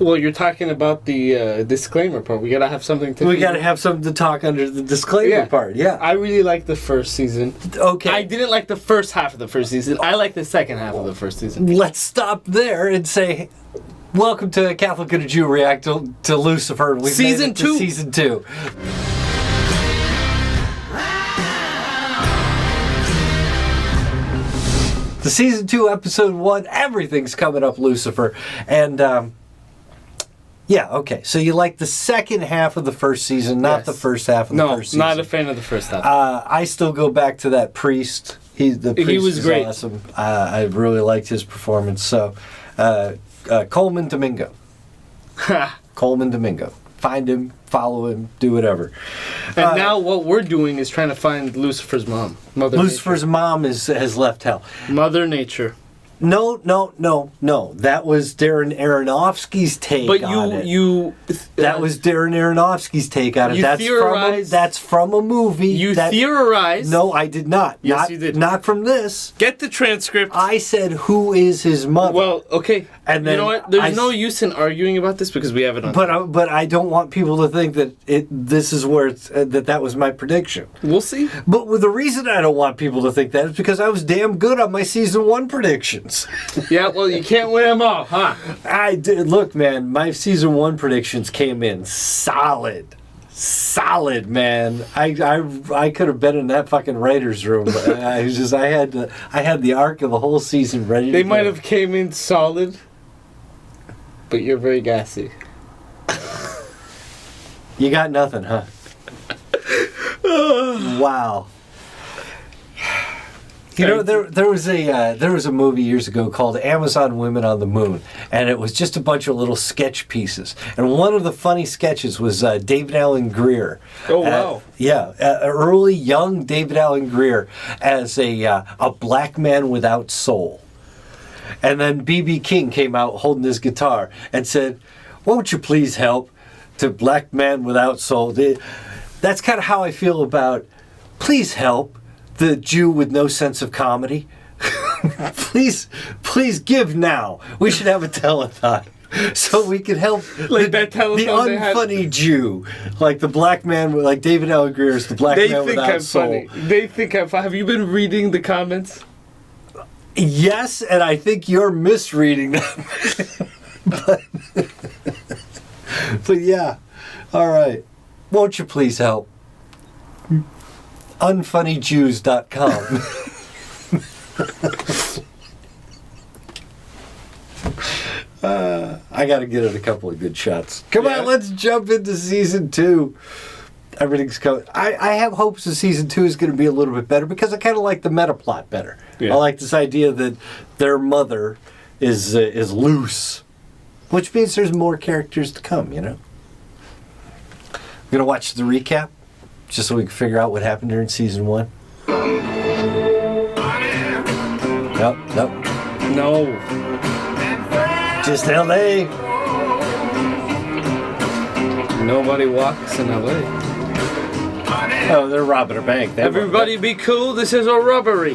Well, you're talking about the disclaimer part. We gotta have something to. We gotta have something to talk under the disclaimer part. Yeah. I really like the first season. Okay. I didn't like the first half of the first season. I like the second half of the first season. Let's stop there and say, welcome to Catholic and a Jew React to Lucifer. We've Season made it to 2. Season 2. The Season 2, Episode 1, everything's coming up, Lucifer. And, yeah, okay. So you like the second half of the first season, not the first half of the first season. No, not a fan of the first half. I still go back to that priest. He was great. Awesome. I really liked his performance. So, Coleman Domingo. Coleman Domingo. Find him, follow him, do whatever. And now what we're doing is trying to find Lucifer's mom. Lucifer's mom has left hell. Mother Nature. No. That was Darren Aronofsky's take on it. That was Darren Aronofsky's take on it. That's from a movie. You theorized. No, I did not. Yes, you did. Not from this. Get the transcript. I said, who is his mother? Well, okay. And then you know what? There's no use in arguing about this because we have it on. But I don't want people to think that this is where that was my prediction. We'll see. But the reason I don't want people to think that is because I was damn good on my season 1 predictions. Yeah, well, you can't win them all, huh? I did. Look, man, my season 1 predictions came in solid, man. I could have been in that fucking writers' room. I had the arc of the whole season ready. They might have came in solid, but you're very gassy. You got nothing, huh? Wow. You know, there was a movie years ago called Amazon Women on the Moon, and it was just a bunch of little sketch pieces. And one of the funny sketches was David Alan Grier. Oh wow! Early young David Alan Grier as a black man without soul. And then B.B. King came out holding his guitar and said, "Won't you please help to black man without soul?" That's kind of how I feel about "Please help the Jew with no sense of comedy." please give now. We should have a telethon so we can help like the unfunny Jew, like the black man, like David Alan Grier is the black man without soul. Funny. They think I'm funny. Have you been reading the comments? Yes, and I think you're misreading them. but yeah, all right. Won't you please help? Unfunnyjews.com. I got to get it a couple of good shots. Come on, let's jump into season 2. Everything's coming. I have hopes that season 2 is going to be a little bit better because I kind of like the meta plot better. Yeah. I like this idea that their mother is loose, which means there's more characters to come. You know. I'm gonna watch the recap just so we can figure out what happened during season 1. Nope. No. Just L.A. Nobody walks in L.A. Oh, they're robbing a bank. Everybody be cool. This is a robbery.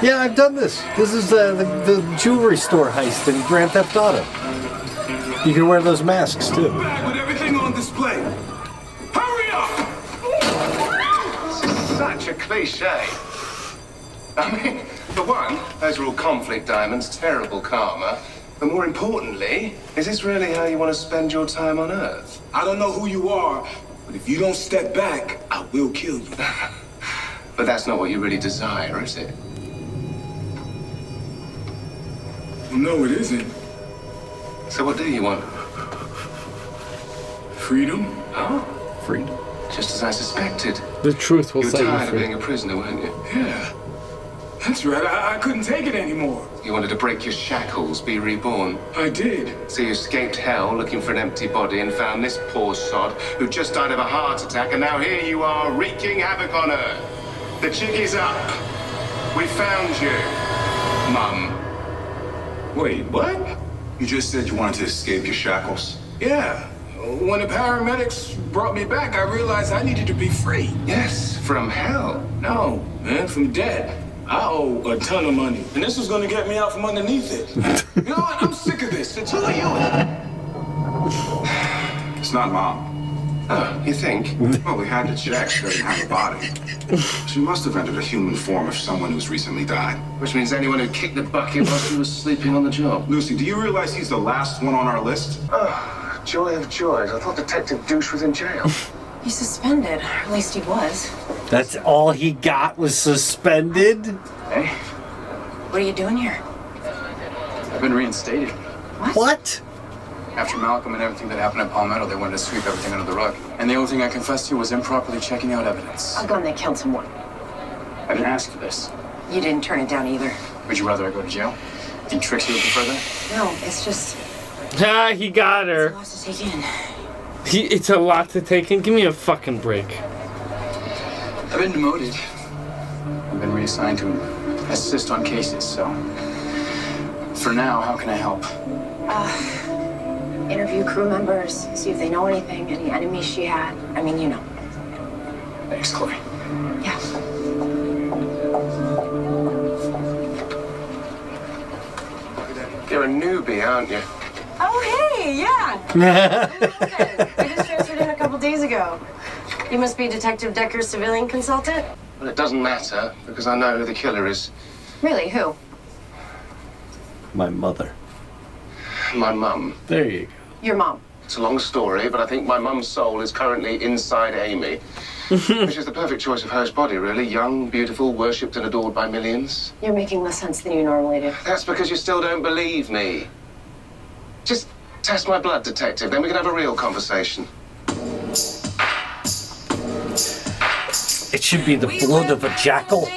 Yeah, I've done this. This is the jewelry store heist in Grand Theft Auto. You can wear those masks too. Back with everything on display. Hurry up! This is such a cliche. I mean, for one, those are all conflict diamonds, terrible karma. But more importantly, is this really how you want to spend your time on Earth? I don't know who you are, but if you don't step back, I will kill you. But that's not what you really desire, is it? No, it isn't. So what do you want? Freedom? Oh? Freedom. Just as I suspected. The truth will You were set you tired of free. being a prisoner, weren't you? Yeah. That's right. I couldn't take it anymore. You wanted to break your shackles, be reborn. I did. So you escaped hell looking for an empty body and found this poor sod who just died of a heart attack, and now here you are wreaking havoc on Earth. The jig is up. We found you, Mum. Wait, what? You just said you wanted to escape your shackles? Yeah. When the paramedics brought me back, I realized I needed to be free. Yes, from hell. No, man, from dead. I owe a ton of money, and this was gonna get me out from underneath it. You know what? I'm sick of this. It's who are you? It's not Mom. Oh, you think? Well, we had to check. She doesn't have a body. She must have entered a human form of someone who's recently died. Which means anyone who kicked the bucket while she was sleeping on the job. Lucy, do you realize he's the last one on our list? Oh, joy of joys. I thought Detective Douche was in jail. He's suspended, or at least he was. That's all he got was suspended? Hey, What are you doing here? I've been reinstated. What? After Malcolm and everything that happened at Palmetto, they wanted to sweep everything under the rug. And the only thing I confessed to was improperly checking out evidence. A gun that killed someone. I didn't ask for this. You didn't turn it down either. Would you rather I go to jail? Think tricks you would prefer that? No, it's just Ah, he got a her. lot to take in. It's a lot to take in. Give me a fucking break. I've been demoted. I've been reassigned to assist on cases, so... For now, how can I help? Interview crew members, see if they know anything, any enemies she had. I mean, you know. Thanks, Chloe. Yeah. You're a newbie, aren't you? Oh, hey, yeah. I just transferred in a couple days ago. You must be Detective Decker's civilian consultant? Well, it doesn't matter, because I know who the killer is. Really, who? My mother. My mum. There you go. Your mom. It's a long story, but I think my mum's soul is currently inside Amy. Which is the perfect choice of host body, really. Young, beautiful, worshipped and adored by millions. You're making less sense than you normally do. That's because you still don't believe me. Just test my blood, detective, then we can have a real conversation. It should be the blood of a jackal.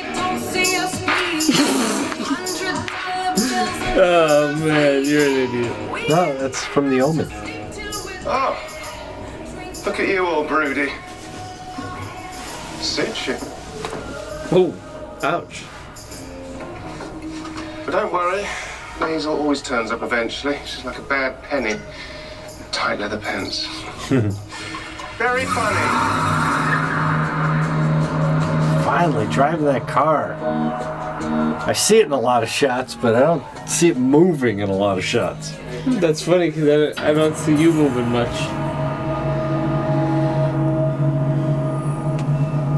Oh man, you're an idiot. No, that's from The Omen. Oh, look at you all broody. Suits you. Oh, ouch. But don't worry, Hazel always turns up eventually. She's like a bad penny. Tight leather pants. Very funny. Finally, driving that car. I see it in a lot of shots, but I don't see it moving in a lot of shots. That's funny because I don't see you moving much.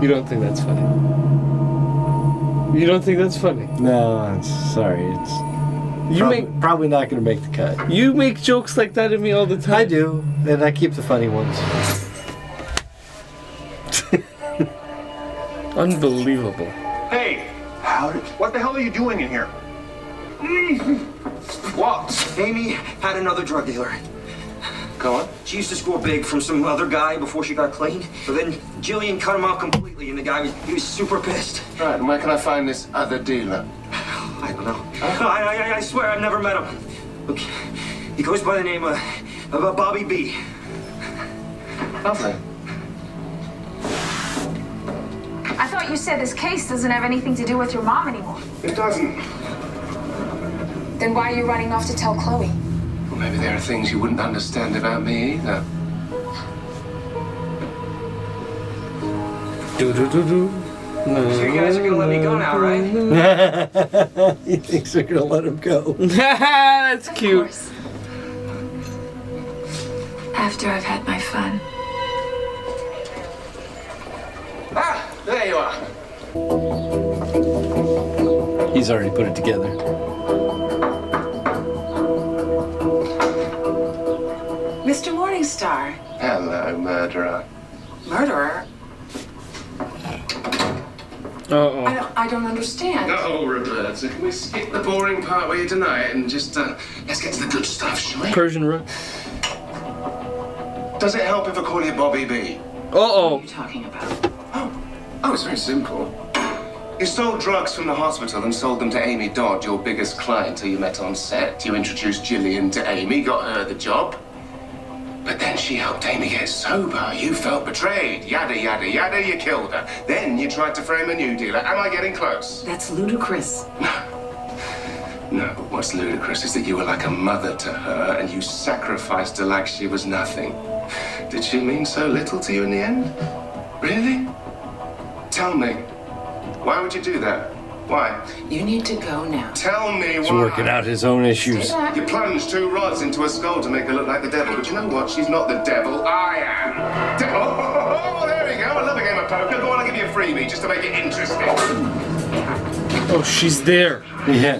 You don't think that's funny? You don't think that's funny? No, sorry. It's probably not going to make the cut. You make jokes like that at me all the time. I do, and I keep the funny ones. Unbelievable. Hey, what the hell are you doing in here? What? Amy had another drug dealer. Go on. She used to score big from some other guy before she got clean. But then Jillian cut him out completely, and the guy he was super pissed. Right, and where can I find this other dealer? I don't know. I swear I've never met him. Look, he goes by the name of Bobby B. Lovely. I thought you said this case doesn't have anything to do with your mom anymore. It doesn't. Then why are you running off to tell Chloe? Well, maybe there are things you wouldn't understand about me either. Do. So you guys are gonna let me go now, right? He thinks they're going to let him go. That's cute. After I've had my fun. Ah, there you are. He's already put it together. Mr. Morningstar. Hello, murderer. Murderer? Uh-oh. I don't understand. Oh, Roberta, can we skip the boring part where you deny it and just, let's get to the good stuff, shall we? Persian Rook. Does it help if I call you Bobby B? What are Uh-oh. you talking about? Oh, it's very simple. You stole drugs from the hospital and sold them to Amy Dodd, your biggest client, who you met on set. You introduced Jillian to Amy, got her the job. But then she helped Amy get sober. You felt betrayed. Yada, yada, yada, you killed her. Then you tried to frame a new dealer. Am I getting close? That's ludicrous. No, but what's ludicrous is that you were like a mother to her and you sacrificed her like she was nothing. Did she mean so little to you in the end? Really? Tell me, why would you do that? Why? You need to go now. Tell me He's why. working out his own issues. You plunged 2 rods into a skull to make her look like the devil, but you know what? She's not the devil. I am. Oh, there we go. I love a game of poker. Go on, I'll give you a freebie just to make it interesting. Oh, she's there. Yeah.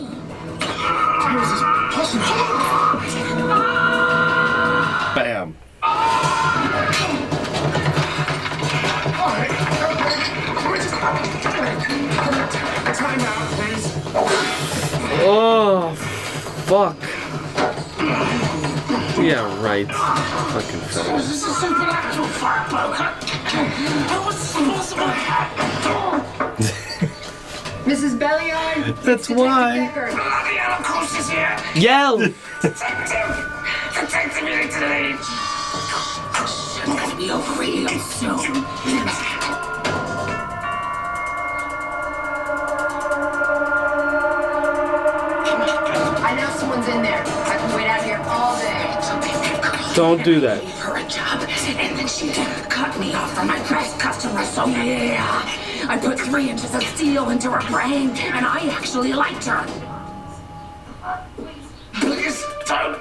How is this possible? Bam. Time out, please. Oh, fuck. Yeah, right. Fucking fetish. This is supernatural fire poker. I was supposed to Mrs. Belliard. That's why. Bloody hell, of course he's here. Yell! Detective! Detective, you need to leave. It's gonna be over real soon. I know someone's in there. I've been waiting out here all day. Don't do that. Gave her a job, and then she cut me off from my best customer, so yeah. I put 3 inches of steel into her brain, and I actually liked her. Please don't.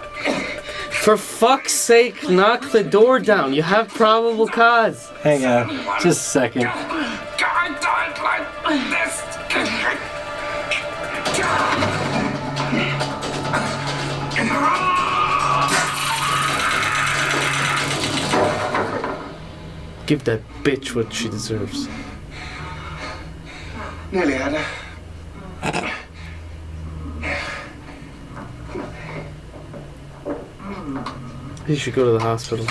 For fuck's sake, knock the door down. You have probable cause. Hang on. Just a second. God, don't like this. Give that bitch what she deserves. Nearly had her. You should go to the hospital.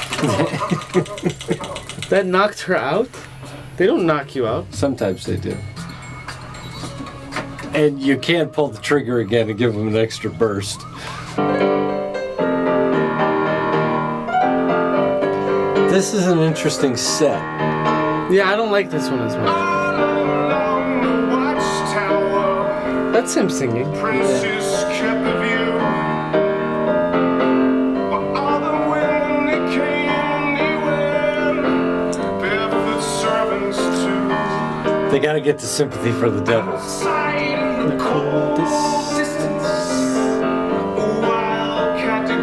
That knocked her out? They don't knock you out. Sometimes they do. And you can't pull the trigger again and give them an extra burst. This is an interesting set. Yeah, I don't like this one as much. That's him singing. Princess kept the view. While other women they came anywhere. Barefoot servants too. They gotta get to sympathy for the devil. The coldest distance.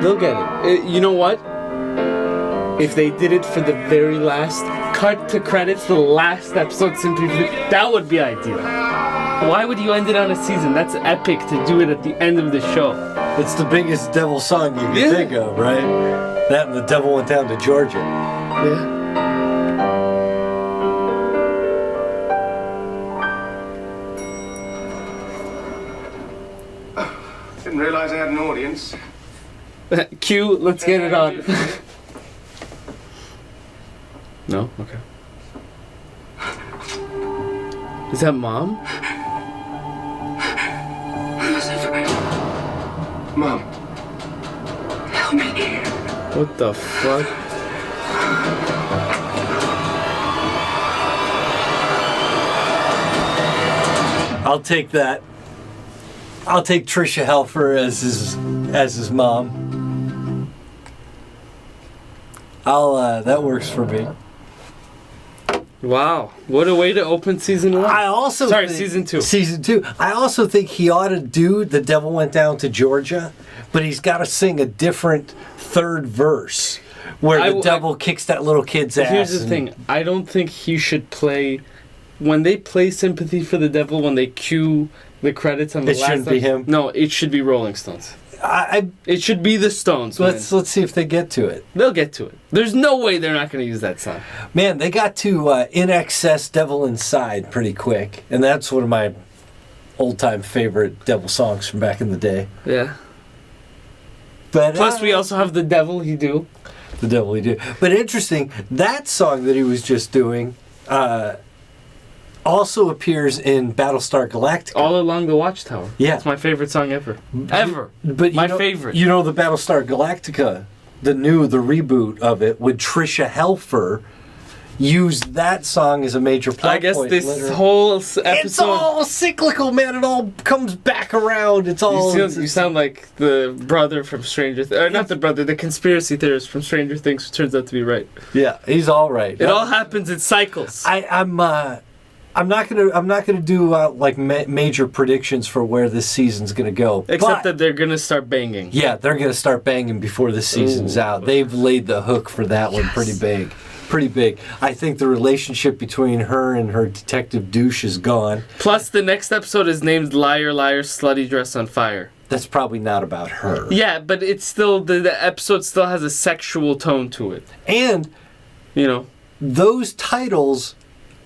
They'll get it. You know what? If they did it for the very last cut to credits, the last episode, simply that would be ideal. Why would you end it on a season? That's epic to do it at the end of the show. It's the biggest devil song you can think of, right? That and the devil went down to Georgia. Yeah. Didn't realize I had an audience. Q, let's get it on. No? Okay. Is that Mom? Lucifer, Mom. help me. What the fuck? I'll take that. I'll take Trisha Helfer as his mom. That works for me. Wow, what a way to open season 1. I also season 2. Season 2. I also think he ought to do The Devil Went Down to Georgia, but he's got to sing a different third verse where the devil kicks that little kid's ass. Here's the thing. I don't think he should play... When they play Sympathy for the Devil, when they cue the credits on the It last... shouldn't be him? No, it should be Rolling Stones. It should be the Stones. Let's see if they get to it. They'll get to it. There's no way they're not going to use that song. Man, they got to In Excess, Devil Inside pretty quick. And that's one of my old-time favorite devil songs from back in the day. Yeah. But Plus, we also have The Devil He Do. The Devil He Do. But interesting, that song that he was just doing also appears in Battlestar Galactica. All Along the Watchtower. Yeah. It's my favorite song ever. Ever. But my favorite. You know the Battlestar Galactica, the reboot of it, with Trisha Helfer, used that song as a major plot I guess point this later. whole episode... It's all cyclical, man. It all comes back around. It's all... You sound like the brother from Stranger Things. Or not the brother, the conspiracy theorist from Stranger Things who turns out to be right. Yeah, he's all right. It all happens in cycles. I'm not gonna do like major predictions for where this season's gonna go. Except that they're gonna start banging. Yeah, they're gonna start banging before the season's out. They've laid the hook for that one pretty big. Pretty big. I think the relationship between her and her detective douche is gone. Plus, the next episode is named Liar, Liar, Slutty Dress on Fire. That's probably not about her. Yeah, but it's still, the episode still has a sexual tone to it. And, you know, those titles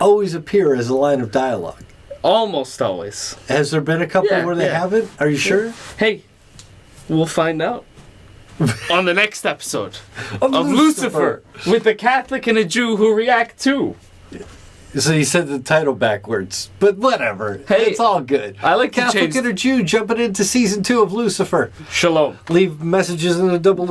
always appear as a line of dialogue. Almost always. Has there been a couple where they haven't? Are you sure? Hey, we'll find out. On the next episode of Lucifer, with a Catholic and a Jew who react too. So you said the title backwards, but whatever. Hey, it's all good. I like Catholic and a Jew jumping into season 2 of Lucifer. Shalom. Leave messages in the double.